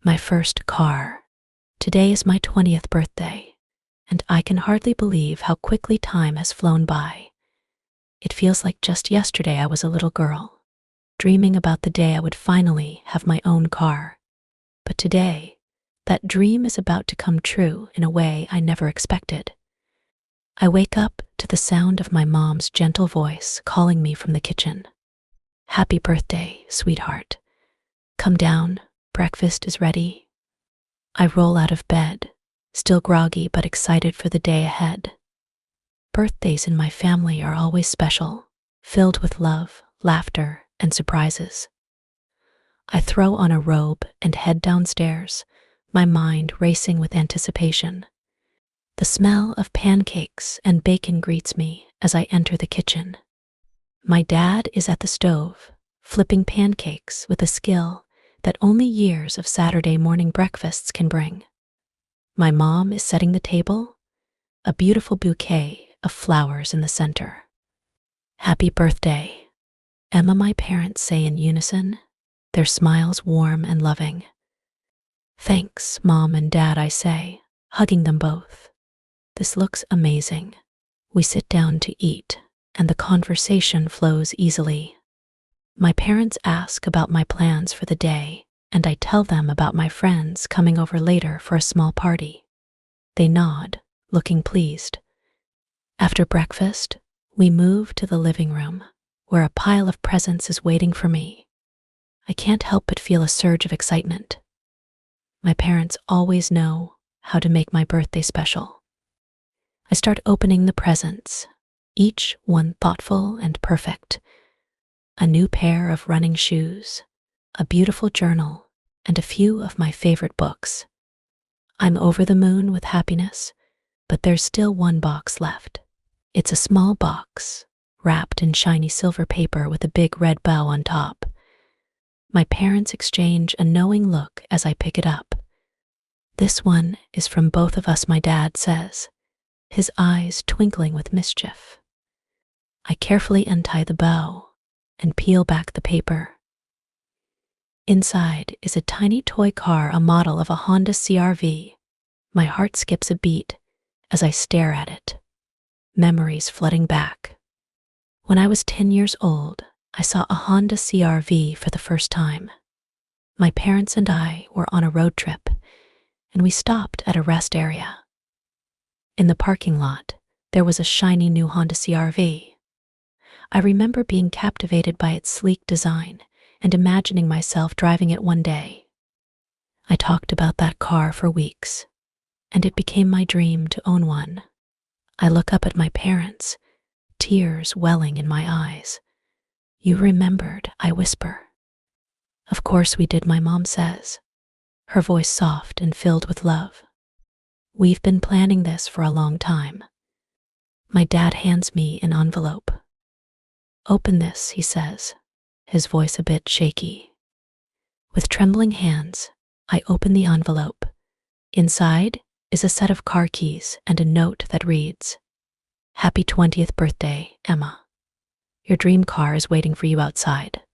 My first car. Today is my 20th birthday, and I can hardly believe how quickly time has flown by. It feels like just yesterday I was a little girl, dreaming about the day I would finally have my own car. But today, that dream is about to come true in a way I never expected. I wake up to the sound of my mom's gentle voice calling me from the kitchen. "Happy birthday, sweetheart. Come down, breakfast is ready." I roll out of bed, still groggy but excited for the day ahead. Birthdays in my family are always special, filled with love, laughter, and surprises. I throw on a robe and head downstairs, my mind racing with anticipation. The smell of pancakes and bacon greets me as I enter the kitchen. My dad is at the stove, flipping pancakes with a skill that only years of Saturday morning breakfasts can bring. My mom is setting the table, a beautiful bouquet of flowers in the center. "Happy birthday," Emma, my parents say in unison, their smiles warm and loving. "Thanks, Mom and Dad," I say, hugging them both. This looks amazing. We sit down to eat, and the conversation flows easily. My parents ask about my plans for the day, and I tell them about my friends coming over later for a small party. They nod, looking pleased. After breakfast, we move to the living room, where a pile of presents is waiting for me. I can't help but feel a surge of excitement. My parents always know how to make my birthday special. I start opening the presents, each one thoughtful and perfect. A new pair of running shoes, a beautiful journal, and a few of my favorite books. I'm over the moon with happiness, but there's still one box left. It's a small box, wrapped in shiny silver paper with a big red bow on top. My parents exchange a knowing look as I pick it up. "This one is from both of us," my dad says, his eyes twinkling with mischief. I carefully untie the bow and peel back the paper. Inside is a tiny toy car, a model of a Honda CR-V. My heart skips a beat as I stare at it, memories flooding back. When I was 10 years old, I saw a Honda CR-V for the first time. My parents and I were on a road trip, and we stopped at a rest area. In the parking lot, there was a shiny new Honda CR-V. I remember being captivated by its sleek design and imagining myself driving it one day. I talked about that car for weeks, and it became my dream to own one. I look up at my parents, tears welling in my eyes. "You remembered," I whisper. "Of course we did," my mom says, her voice soft and filled with love. "We've been planning this for a long time." My dad hands me an envelope. "Open this," he says, his voice a bit shaky. With trembling hands, I open the envelope. Inside is a set of car keys and a note that reads, "Happy 20th birthday, Emma. Your dream car is waiting for you outside.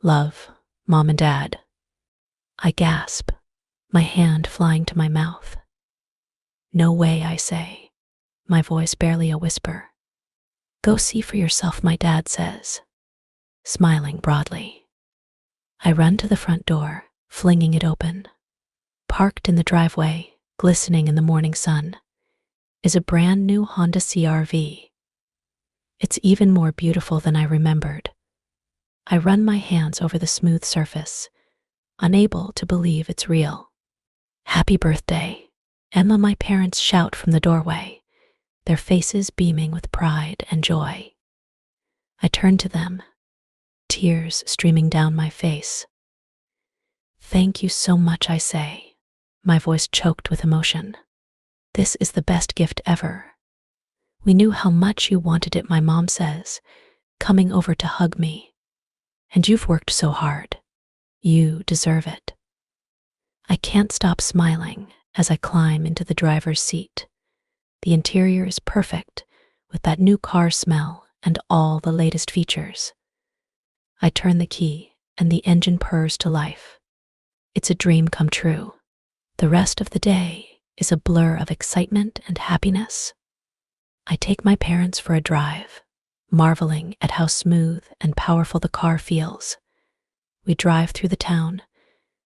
Love, Mom and Dad." I gasp, my hand flying to my mouth. "No way," I say, my voice barely a whisper. "Go see for yourself," my dad says, smiling broadly. I run to the front door, flinging it open. Parked in the driveway, glistening in the morning sun, is a brand new Honda CR-V. It's even more beautiful than I remembered. I run my hands over the smooth surface, unable to believe it's real. "Happy birthday," Emma, my parents shout from the doorway, their faces beaming with pride and joy. I turn to them, tears streaming down my face. "Thank you so much," I say, my voice choked with emotion. "This is the best gift ever. We knew how much you wanted it," my mom says, coming over to hug me. "And you've worked so hard. You deserve it." I can't stop smiling as I climb into the driver's seat. The interior is perfect, with that new car smell and all the latest features. I turn the key and the engine purrs to life. It's a dream come true. The rest of the day is a blur of excitement and happiness. I take my parents for a drive, marveling at how smooth and powerful the car feels. We drive through the town,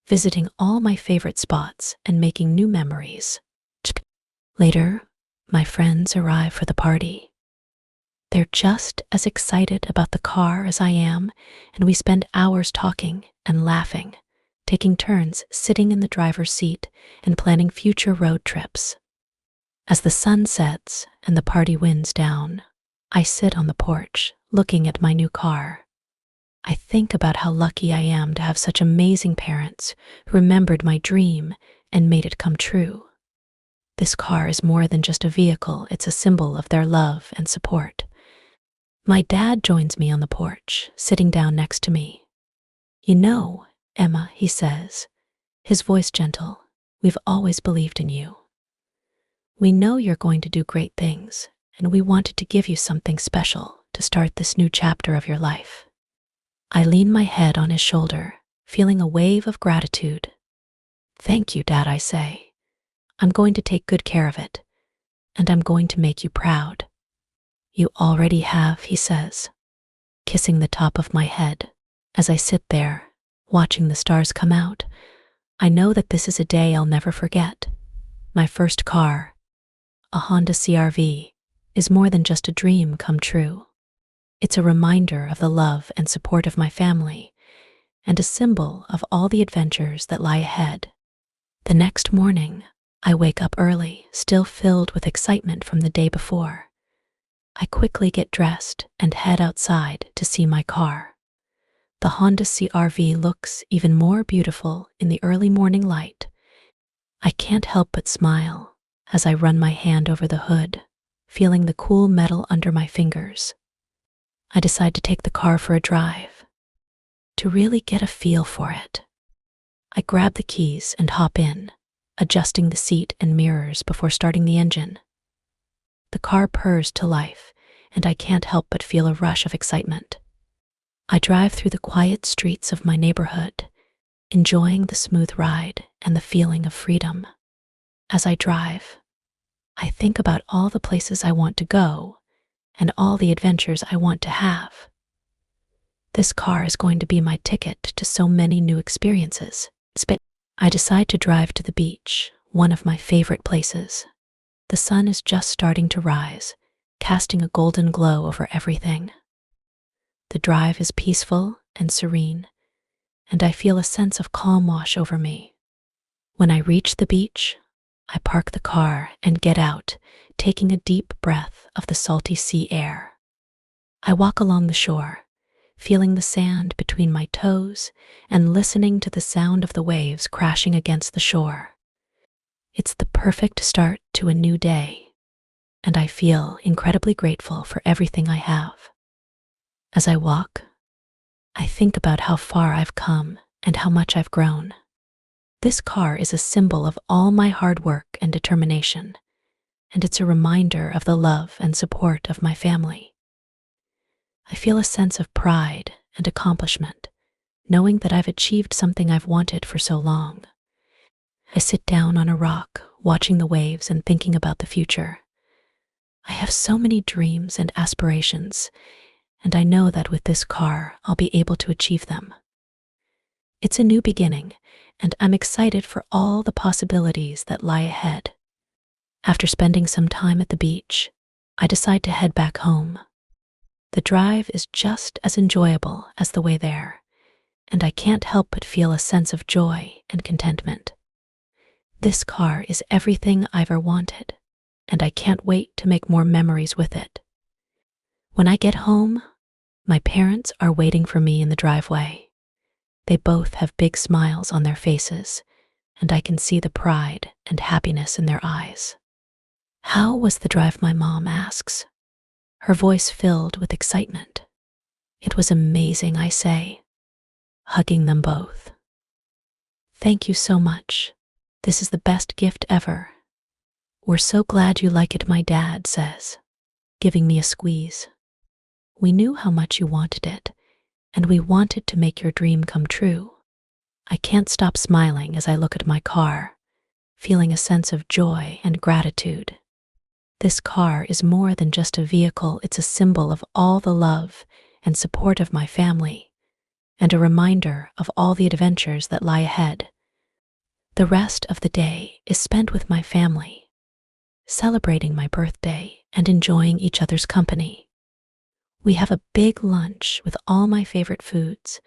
visiting all my favorite spots and making new memories. Later, my friends arrive for the party. They're just as excited about the car as I am, and we spend hours talking and laughing, taking turns sitting in the driver's seat and planning future road trips. As the sun sets and the party winds down, I sit on the porch looking at my new car. I think about how lucky I am to have such amazing parents who remembered my dream and made it come true. This car is more than just a vehicle, it's a symbol of their love and support. My dad joins me on the porch, sitting down next to me. "You know, Emma," he says, his voice gentle, "we've always believed in you. We know you're going to do great things, and we wanted to give you something special to start this new chapter of your life." I lean my head on his shoulder, feeling a wave of gratitude. "Thank you, Dad," I say. "I'm going to take good care of it, and I'm going to make you proud." "You already have," he says, kissing the top of my head. As I sit there, watching the stars come out, I know that this is a day I'll never forget. My first car, a Honda CR-V, is more than just a dream come true. It's a reminder of the love and support of my family, and a symbol of all the adventures that lie ahead. The next morning, I wake up early, still filled with excitement from the day before. I quickly get dressed and head outside to see my car. The Honda CR-V looks even more beautiful in the early morning light. I can't help but smile as I run my hand over the hood, feeling the cool metal under my fingers. I decide to take the car for a drive, to really get a feel for it. I grab the keys and hop in, adjusting the seat and mirrors before starting the engine. The car purrs to life, and I can't help but feel a rush of excitement. I drive through the quiet streets of my neighborhood, enjoying the smooth ride and the feeling of freedom. As I drive, I think about all the places I want to go and all the adventures I want to have. This car is going to be my ticket to so many new experiences. I decide to drive to the beach, one of my favorite places. The sun is just starting to rise, casting a golden glow over everything. The drive is peaceful and serene, and I feel a sense of calm wash over me. When I reach the beach, I park the car and get out, taking a deep breath of the salty sea air. I walk along the shore, feeling the sand between my toes and listening to the sound of the waves crashing against the shore. It's the perfect start to a new day, and I feel incredibly grateful for everything I have. As I walk, I think about how far I've come and how much I've grown. This car is a symbol of all my hard work and determination, and it's a reminder of the love and support of my family. I feel a sense of pride and accomplishment, knowing that I've achieved something I've wanted for so long. I sit down on a rock, watching the waves and thinking about the future. I have so many dreams and aspirations, and I know that with this car, I'll be able to achieve them. It's a new beginning, and I'm excited for all the possibilities that lie ahead. After spending some time at the beach, I decide to head back home. The drive is just as enjoyable as the way there, and I can't help but feel a sense of joy and contentment. This car is everything I've ever wanted, and I can't wait to make more memories with it. When I get home, my parents are waiting for me in the driveway. They both have big smiles on their faces, and I can see the pride and happiness in their eyes. "How was the drive?" my mom asks, her voice filled with excitement. "It was amazing," I say, hugging them both. "Thank you so much. This is the best gift ever." "We're so glad you like it," my dad says, giving me a squeeze. "We knew how much you wanted it, and we wanted to make your dream come true." I can't stop smiling as I look at my car, feeling a sense of joy and gratitude. This car is more than just a vehicle, it's a symbol of all the love and support of my family, and a reminder of all the adventures that lie ahead. The rest of the day is spent with my family, celebrating my birthday and enjoying each other's company. We have a big lunch with all my favorite foods,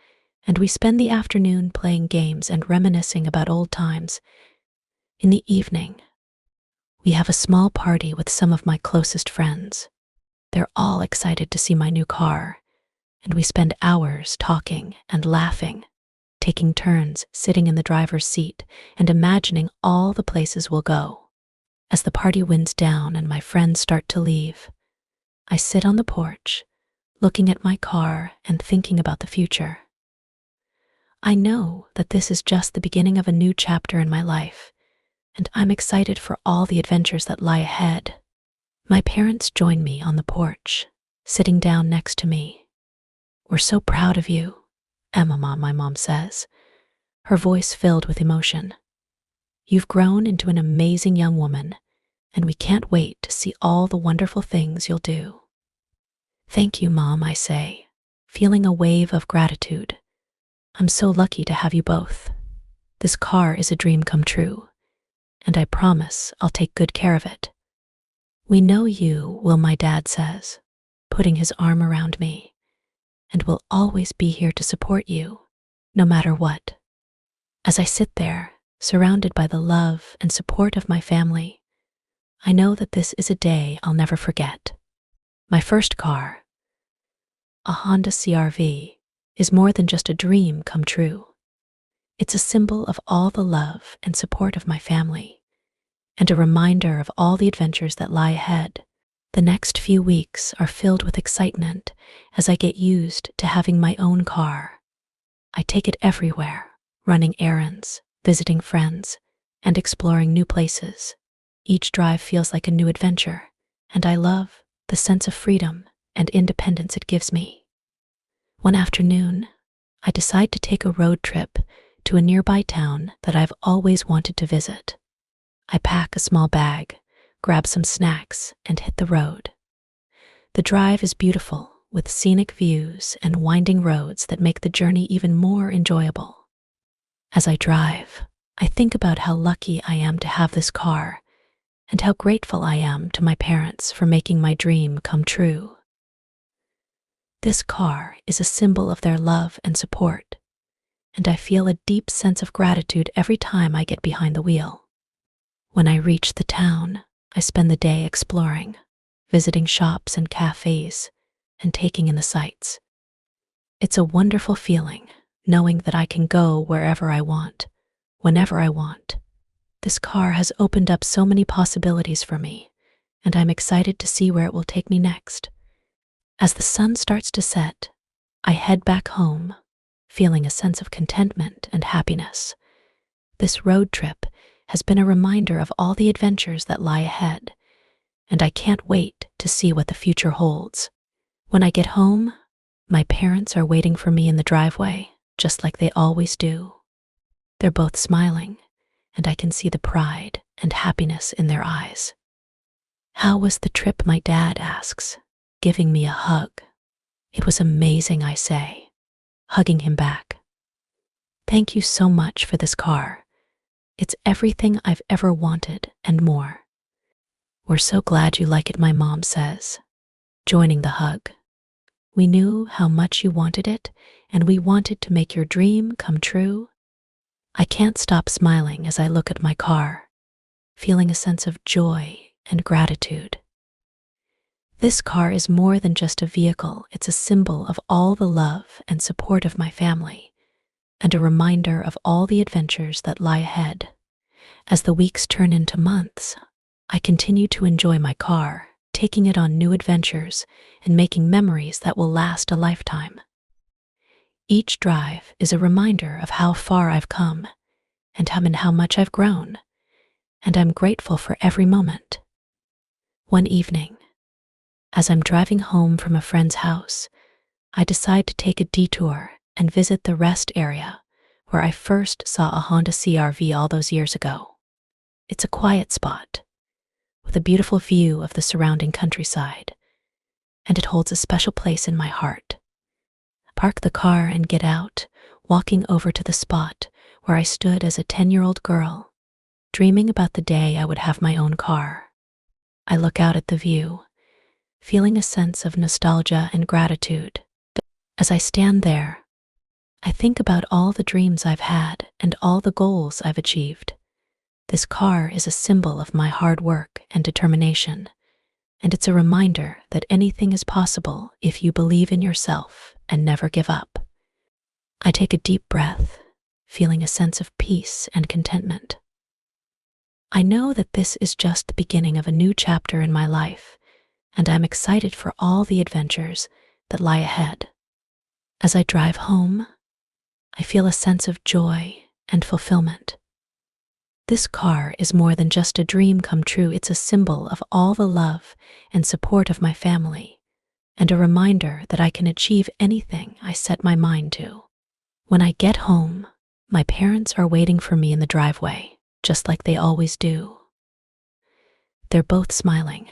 and we spend the afternoon playing games and reminiscing about old times. In the evening, we have a small party with some of my closest friends. They're all excited to see my new car, and we spend hours talking and laughing, taking turns sitting in the driver's seat and imagining all the places we'll go. As the party winds down and my friends start to leave, I sit on the porch, looking at my car and thinking about the future. I know that this is just the beginning of a new chapter in my life, and I'm excited for all the adventures that lie ahead. My parents join me on the porch, sitting down next to me. "We're so proud of you, Emma," my mom says, her voice filled with emotion. "You've grown into an amazing young woman, and we can't wait to see all the wonderful things you'll do." "Thank you, Mom," I say, feeling a wave of gratitude. "I'm so lucky to have you both. This car is a dream come true, and I promise I'll take good care of it." "We know you will," my dad says, putting his arm around me, "and we'll always be here to support you, no matter what." As I sit there, surrounded by the love and support of my family, I know that this is a day I'll never forget. My first car, a Honda CR-V, is more than just a dream come true. It's a symbol of all the love and support of my family, and a reminder of all the adventures that lie ahead. The next few weeks are filled with excitement as I get used to having my own car. I take it everywhere, running errands, visiting friends, and exploring new places. Each drive feels like a new adventure, and I love the sense of freedom and independence it gives me. One afternoon, I decide to take a road trip to a nearby town that I've always wanted to visit. I pack a small bag, grab some snacks, and hit the road. The drive is beautiful, with scenic views and winding roads that make the journey even more enjoyable. As I drive, I think about how lucky I am to have this car, and how grateful I am to my parents for making my dream come true. This car is a symbol of their love and support, and I feel a deep sense of gratitude every time I get behind the wheel. When I reach the town, I spend the day exploring, visiting shops and cafes, and taking in the sights. It's a wonderful feeling, knowing that I can go wherever I want, whenever I want. This car has opened up so many possibilities for me, and I'm excited to see where it will take me next. As the sun starts to set, I head back home, feeling a sense of contentment and happiness. This road trip has been a reminder of all the adventures that lie ahead, and I can't wait to see what the future holds. When I get home, my parents are waiting for me in the driveway, just like they always do. They're both smiling, and I can see the pride and happiness in their eyes. "How was the trip?" my dad asks, giving me a hug. "It was amazing," I say, hugging him back. "Thank you so much for this car. It's everything I've ever wanted and more." "We're so glad you like it," my mom says, joining the hug. "We knew how much you wanted it, and we wanted to make your dream come true." I can't stop smiling as I look at my car, feeling a sense of joy and gratitude. This car is more than just a vehicle, it's a symbol of all the love and support of my family, and a reminder of all the adventures that lie ahead. As the weeks turn into months, I continue to enjoy my car, taking it on new adventures and making memories that will last a lifetime. Each drive is a reminder of how far I've come and how much I've grown, and I'm grateful for every moment. One evening, as I'm driving home from a friend's house, I decide to take a detour and visit the rest area where I first saw a Honda CR-V all those years ago. It's a quiet spot, with a beautiful view of the surrounding countryside, and it holds a special place in my heart. Park the car and get out, walking over to the spot where I stood as a 10-year-old girl, dreaming about the day I would have my own car. I look out at the view, feeling a sense of nostalgia and gratitude. As I stand there, I think about all the dreams I've had and all the goals I've achieved. This car is a symbol of my hard work and determination, and it's a reminder that anything is possible if you believe in yourself and never give up. I take a deep breath, feeling a sense of peace and contentment. I know that this is just the beginning of a new chapter in my life, and I'm excited for all the adventures that lie ahead. As I drive home, I feel a sense of joy and fulfillment. This car is more than just a dream come true. It's a symbol of all the love and support of my family, and a reminder that I can achieve anything I set my mind to. When I get home, my parents are waiting for me in the driveway, just like they always do. They're both smiling,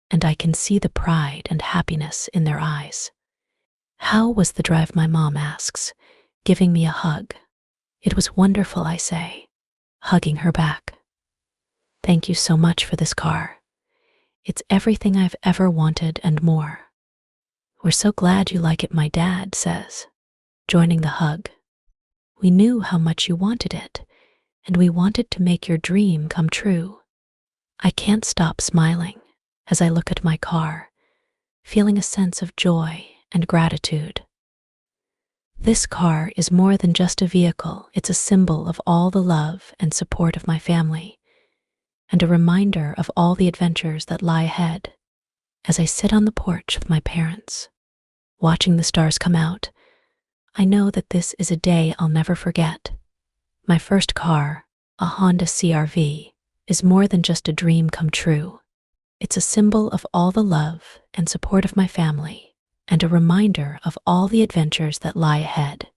and I can see the pride and happiness in their eyes. "How was the drive?" my mom asks, giving me a hug. "It was wonderful," I say, hugging her back. "Thank you so much for this car. It's everything I've ever wanted and more." "We're so glad you like it," my dad says, joining the hug. "We knew how much you wanted it, and we wanted to make your dream come true." I can't stop smiling as I look at my car, feeling a sense of joy and gratitude. This car is more than just a vehicle. It's a symbol of all the love and support of my family, and a reminder of all the adventures that lie ahead. As I sit on the porch with my parents, watching the stars come out, I know that this is a day I'll never forget. My first car, a Honda CR-V, is more than just a dream come true. It's a symbol of all the love and support of my family, and a reminder of all the adventures that lie ahead.